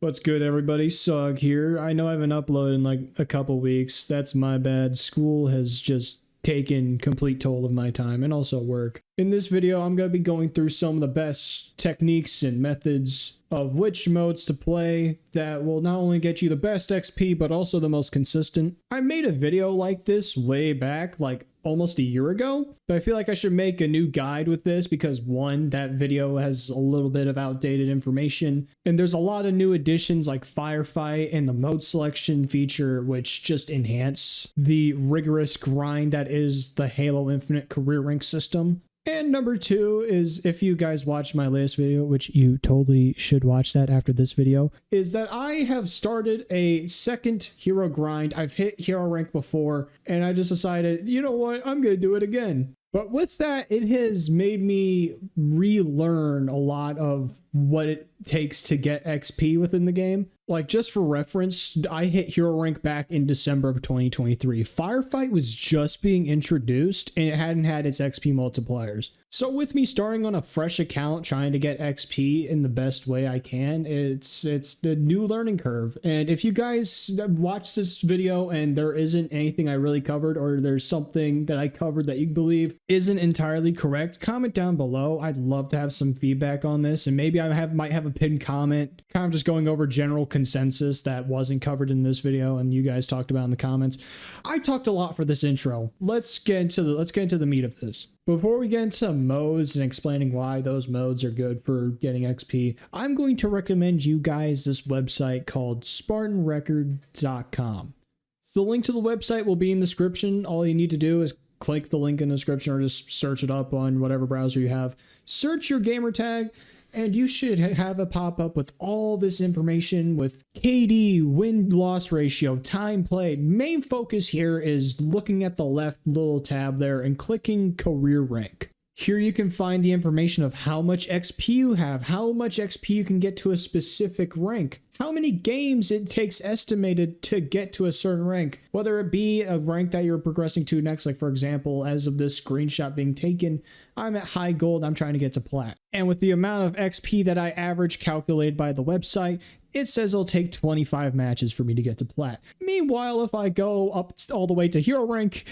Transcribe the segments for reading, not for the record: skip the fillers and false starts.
What's good, everybody? Sog here. I know I haven't uploaded in like a couple weeks. That's my bad. School has just taken complete toll of my time and also work. In this video, I'm going to be going through some of the best techniques and methods of which modes to play that will not only get you the best XP, but also the most consistent. I made a video like this way back, like almost a year ago, but I feel like I should make a new guide with this because one, that video has a little bit of outdated information, and there's a lot of new additions like Firefight and the mode selection feature, which just enhance the rigorous grind that is the Halo Infinite career rank system. And number two is, if you guys watched my latest video, which you totally should watch that after this video, is that I have started a second hero grind. I've hit hero rank before, and I just decided, you know what, I'm going to do it again. But with that, it has made me relearn a lot of what it takes to get XP within the game. Like, just for reference, I hit hero rank back in December of 2023. Firefight was just being introduced and it hadn't had its XP multipliers. So with me starting on a fresh account trying to get XP in the best way I can, it's the new learning curve. And if you guys watch this video and there isn't anything I really covered, or there's something that I covered that you believe isn't entirely correct, comment down below. I'd love to have some feedback on this, and maybe I might have a pinned comment kind of just going over general consensus that wasn't covered in this video and you guys talked about in the comments. I talked a lot for this intro. Let's get into the meat of this. Before we get into modes and explaining why those modes are good for getting XP, I'm going to recommend you guys this website called SpartanRecord.com. The link to the website will be in the description. All you need to do is click the link in the description or just search it up on whatever browser you have. Search your gamer tag, and you should have a pop-up with all this information with KD, win-loss ratio, time played. Main focus here is looking at the left little tab there and clicking career rank. Here you can find the information of how much XP you have, how much XP you can get to a specific rank, how many games it takes estimated to get to a certain rank, whether it be a rank that you're progressing to next. Like, for example, as of this screenshot being taken, I'm at high gold, I'm trying to get to plat. And with the amount of XP that I average calculated by the website, it says it'll take 25 matches for me to get to plat. Meanwhile, if I go up all the way to hero rank,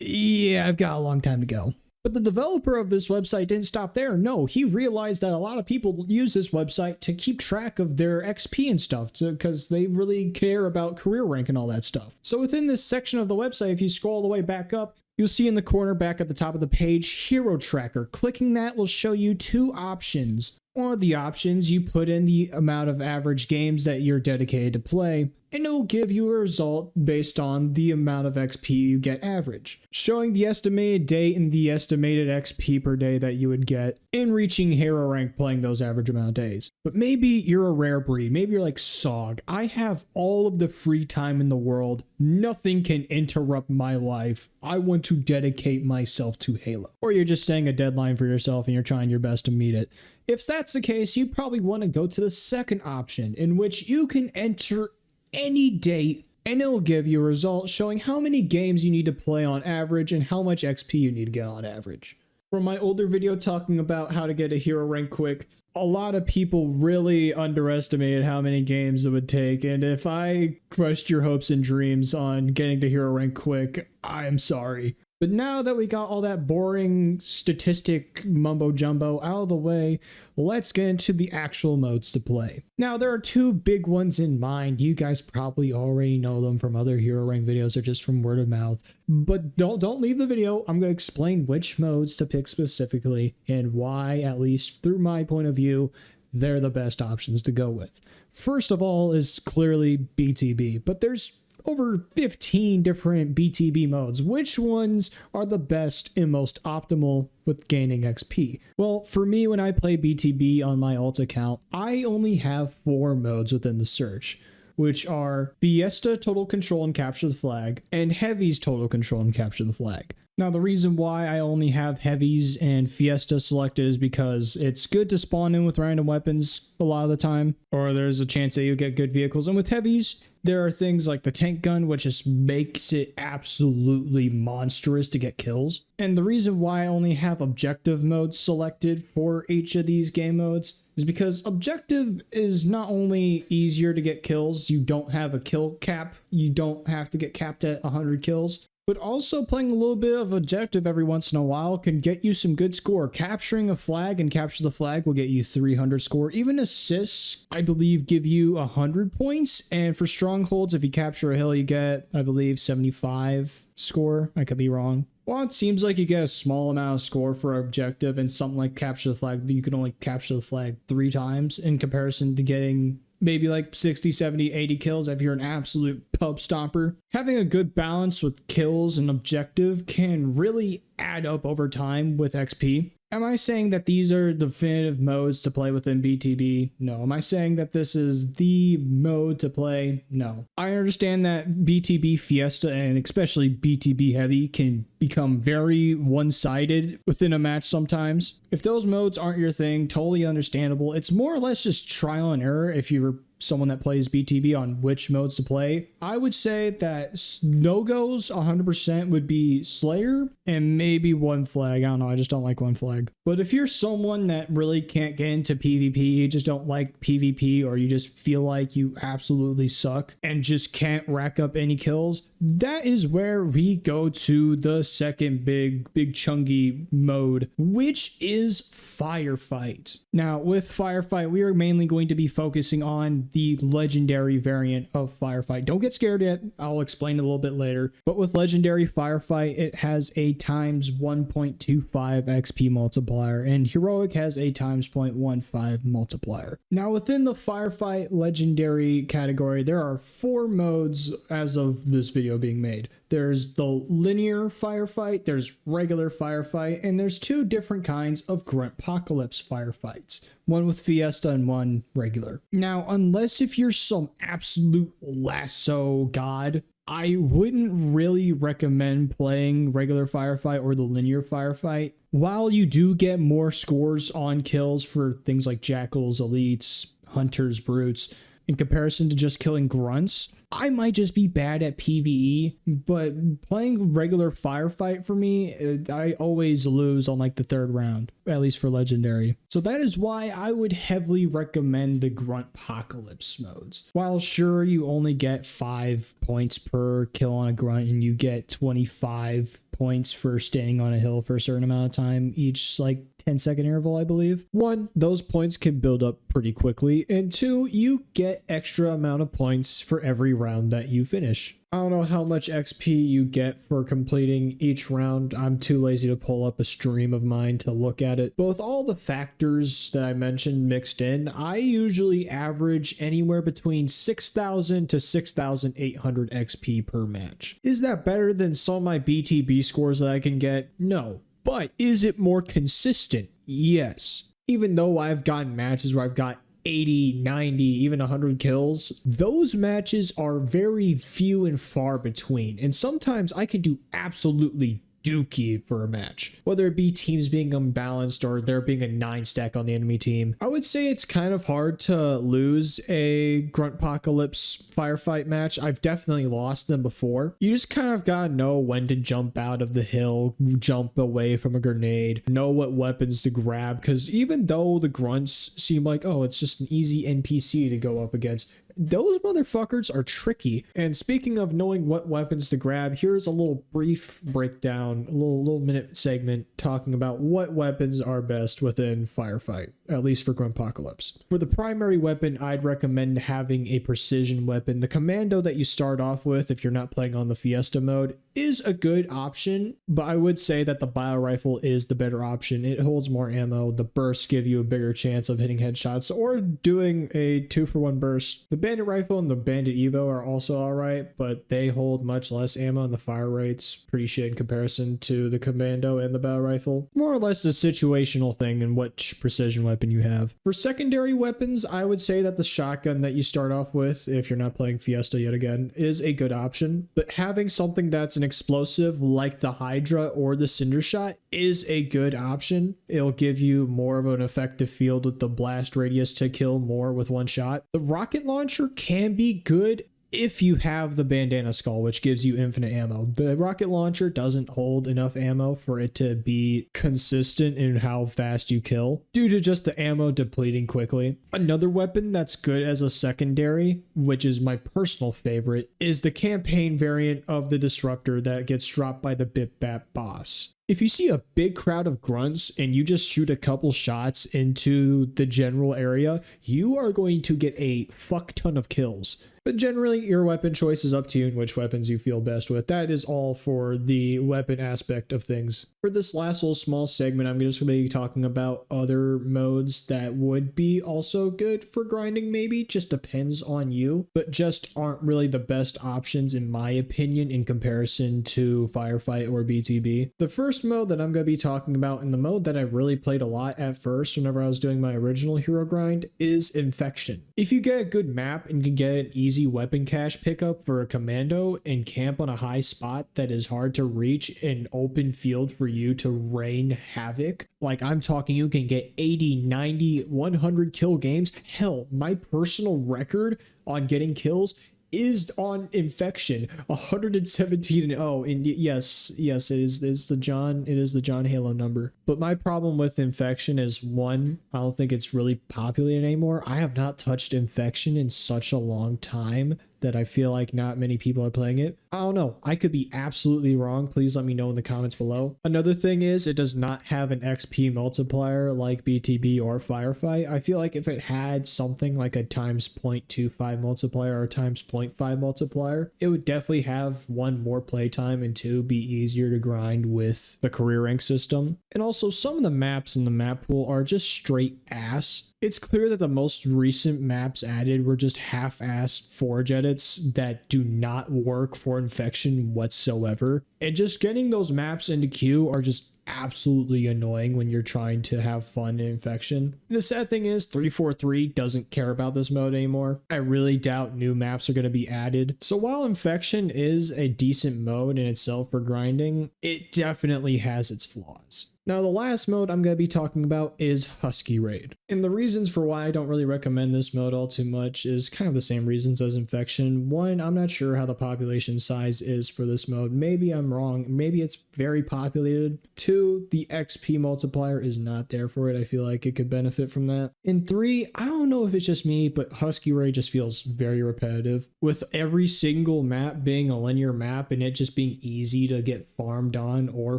yeah, I've got a long time to go. But the developer of this website didn't stop there. No, he realized that a lot of people use this website to keep track of their XP and stuff because they really care about career rank and all that stuff. So within this section of the website, if you scroll all the way back up, you'll see in the corner back at the top of the page, Hero Tracker. Clicking that will show you two options. One of the options, you put in the amount of average games that you're dedicated to play, and it will give you a result based on the amount of XP you get average, showing the estimated date and the estimated XP per day that you would get in reaching hero rank playing those average amount of days. But maybe you're a rare breed, maybe you're like Sog. I have all of the free time in the world, nothing can interrupt my life. I want to dedicate myself to Halo. Or you're just setting a deadline for yourself and you're trying your best to meet it. If that's the case, you probably want to go to the second option, in which you can enter any date and it will give you a result showing how many games you need to play on average and how much XP you need to get on average. From my older video talking about how to get a hero rank quick, a lot of people really underestimated how many games it would take, and if I crushed your hopes and dreams on getting to hero rank quick, I'm sorry. But now that we got all that boring statistic mumbo jumbo out of the way, let's get into the actual modes to play. Now, there are two big ones in mind. You guys probably already know them from other hero rank videos or just from word of mouth. But don't leave the video. I'm going to explain which modes to pick specifically and why, at least through my point of view, they're the best options to go with. First of all is clearly BTB, but there's over 15 different BTB modes. Which ones are the best and most optimal with gaining XP? Well, for me, when I play BTB on my alt account, I only have 4 modes within the search, which are Fiesta, Total Control and Capture the Flag, and Heavies, Total Control and Capture the Flag. Now, the reason why I only have Heavies and Fiesta selected is because it's good to spawn in with random weapons a lot of the time, or there's a chance that you'll get good vehicles. And with Heavies, there are things like the tank gun, which just makes it absolutely monstrous to get kills. And the reason why I only have objective modes selected for each of these game modes is because objective is not only easier to get kills, you don't have a kill cap, you don't have to get capped at 100 kills, but also playing a little bit of objective every once in a while can get you some good score. Capturing a flag and capture the flag will get you 300 score. Even assists, I believe, give you 100 points. And for strongholds, if you capture a hill, you get, I believe, 75 score. I could be wrong. Well, it seems like you get a small amount of score for objective, and something like capture the flag, you can only capture the flag 3 times in comparison to getting maybe like 60, 70, 80 kills if you're an absolute pub stomper. Having a good balance with kills and objective can really add up over time with XP. Am I saying that these are definitive modes to play within BTB? No. Am I saying that this is the mode to play? No. I understand that BTB Fiesta and especially BTB Heavy can become very one-sided within a match sometimes. If those modes aren't your thing, totally understandable. It's more or less just trial and error if you're someone that plays BTB on which modes to play. I would say that no-goes 100% would be Slayer and maybe one flag. I don't know, I just don't like one flag. But if you're someone that really can't get into PvP, you just don't like PvP, or you just feel like you absolutely suck and just can't rack up any kills, that is where we go to the second big chunky mode, which is Firefight. Now, with Firefight, we are mainly going to be focusing on the legendary variant of Firefight. Don't get scared yet. I'll explain it a little bit later. But with legendary Firefight, it has a times 1.25 XP multiplier, and heroic has a times 0.15 multiplier. Now, within the Firefight legendary category, there are 4 modes as of this video being made. There's the linear Firefight, there's regular Firefight, and there's 2 different kinds of Gruntpocalypse Firefights. One with Fiesta and one regular. Now, unless if you're some absolute lasso god, I wouldn't really recommend playing regular Firefight or the linear Firefight. While you do get more scores on kills for things like Jackals, Elites, Hunters, Brutes, in comparison to just killing grunts, I might just be bad at PvE, but playing regular Firefight for me, I always lose on like the 3rd round, at least for legendary. So that is why I would heavily recommend the Gruntpocalypse modes. While sure, you only get 5 points per kill on a grunt, and you get 25 points for standing on a hill for a certain amount of time, each like 10-second interval, I believe. 1, those points can build up pretty quickly, and 2, you get extra amount of points for every round that you finish. I don't know how much XP you get for completing each round. I'm too lazy to pull up a stream of mine to look at it. But with all the factors that I mentioned mixed in, I usually average anywhere between 6,000 to 6,800 XP per match. Is that better than some of my BTB scores that I can get? No. But is it more consistent? Yes. Even though I've gotten matches where I've got 80, 90, even 100 kills, those matches are very few and far between. And sometimes I can do absolutely dookie for a match, whether it be teams being unbalanced or there being a 9 stack on the enemy team. I would say it's kind of hard to lose a Gruntpocalypse Firefight match. I've definitely lost them before. You just kind of gotta know when to jump out of the hill, jump away from a grenade, know what weapons to grab, because even though the grunts seem like, oh, it's just an easy NPC to go up against, those motherfuckers are tricky. And speaking of knowing what weapons to grab, here's a little brief breakdown, a little minute segment talking about what weapons are best within Firefight, at least for Gruntpocalypse. For the primary weapon, I'd recommend having a precision weapon. The commando that you start off with, if you're not playing on the Fiesta mode, is a good option, but I would say that the bio rifle is the better option. It holds more ammo. The bursts give you a bigger chance of hitting headshots or doing a 2-for-1 burst. The bandit rifle and the bandit evo are also alright, but they hold much less ammo and the fire rate's pretty shit in comparison to the commando and the bio rifle. More or less a situational thing in which precision weapon you have. For secondary weapons, I would say that the shotgun that you start off with, if you're not playing Fiesta yet again, is a good option, but having something that's an explosive like the Hydra or the Cinder Shot is a good option. It'll give you more of an effective field with the blast radius to kill more with one shot. The rocket launcher can be good if you have the bandana skull, which gives you infinite ammo. The rocket launcher doesn't hold enough ammo for it to be consistent in how fast you kill due to just the ammo depleting quickly. Another weapon that's good as a secondary, which is my personal favorite, is the campaign variant of the disruptor that gets dropped by the Bip Bap boss. If you see a big crowd of grunts and you just shoot a couple shots into the general area, you are going to get a fuck ton of kills. But generally, your weapon choice is up to you and which weapons you feel best with. That is all for the weapon aspect of things. For this last little small segment, I'm just going to be talking about other modes that would be also good for grinding maybe. Just depends on you, but just aren't really the best options in my opinion in comparison to Firefight or BTB. The first mode that I'm going to be talking about, and the mode that I really played a lot at first whenever I was doing my original hero grind, is Infection. If you get a good map and can get an easy weapon cache pickup for a commando and camp on a high spot that is hard to reach, an open field for you to rain havoc, like I'm talking, you can get 80, 90, 100 kill games. Hell, my personal record on getting kills is on Infection, 117-0, and yes, it is the John Halo number. But my problem with Infection is, one, I don't think it's really popular anymore. I have not touched Infection in such a long time that I feel like not many people are playing it. I don't know. I could be absolutely wrong. Please let me know in the comments below. Another thing is it does not have an XP multiplier like BTB or Firefight. I feel like if it had something like a times 0.25 multiplier or times 0.5 multiplier, it would definitely have one, more playtime, and two, be easier to grind with the career rank system. And also, some of the maps in the map pool are just straight ass. It's clear that the most recent maps added were just half-assed forge edits that do not work for Infection whatsoever. And just getting those maps into queue are just absolutely annoying when you're trying to have fun in Infection. The sad thing is 343 doesn't care about this mode anymore. I really doubt new maps are going to be added. So while Infection is a decent mode in itself for grinding, it definitely has its flaws. Now, the last mode I'm going to be talking about is Husky Raid. And the reasons for why I don't really recommend this mode all too much is kind of the same reasons as Infection. One, I'm not sure how the population size is for this mode. Maybe I'm wrong. Maybe it's very populated. Two, the XP multiplier is not there for it. I feel like it could benefit from that. And three, I don't know if it's just me, but Husky Raid just feels very repetitive. With every single map being a linear map and it just being easy to get farmed on or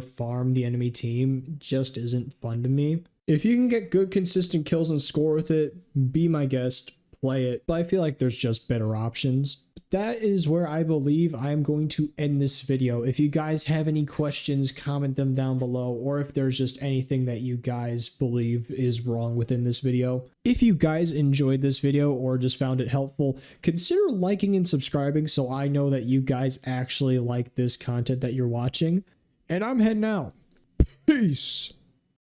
farm the enemy team, just isn't fun to me. If you can get good consistent kills and score with it, be my guest, play it. But I feel like there's just better options. That is where I believe I'm going to end this video. If you guys have any questions, comment them down below, or if there's just anything that you guys believe is wrong within this video. If you guys enjoyed this video or just found it helpful, consider liking and subscribing so I know that you guys actually like this content that you're watching. And I'm heading out. Peace.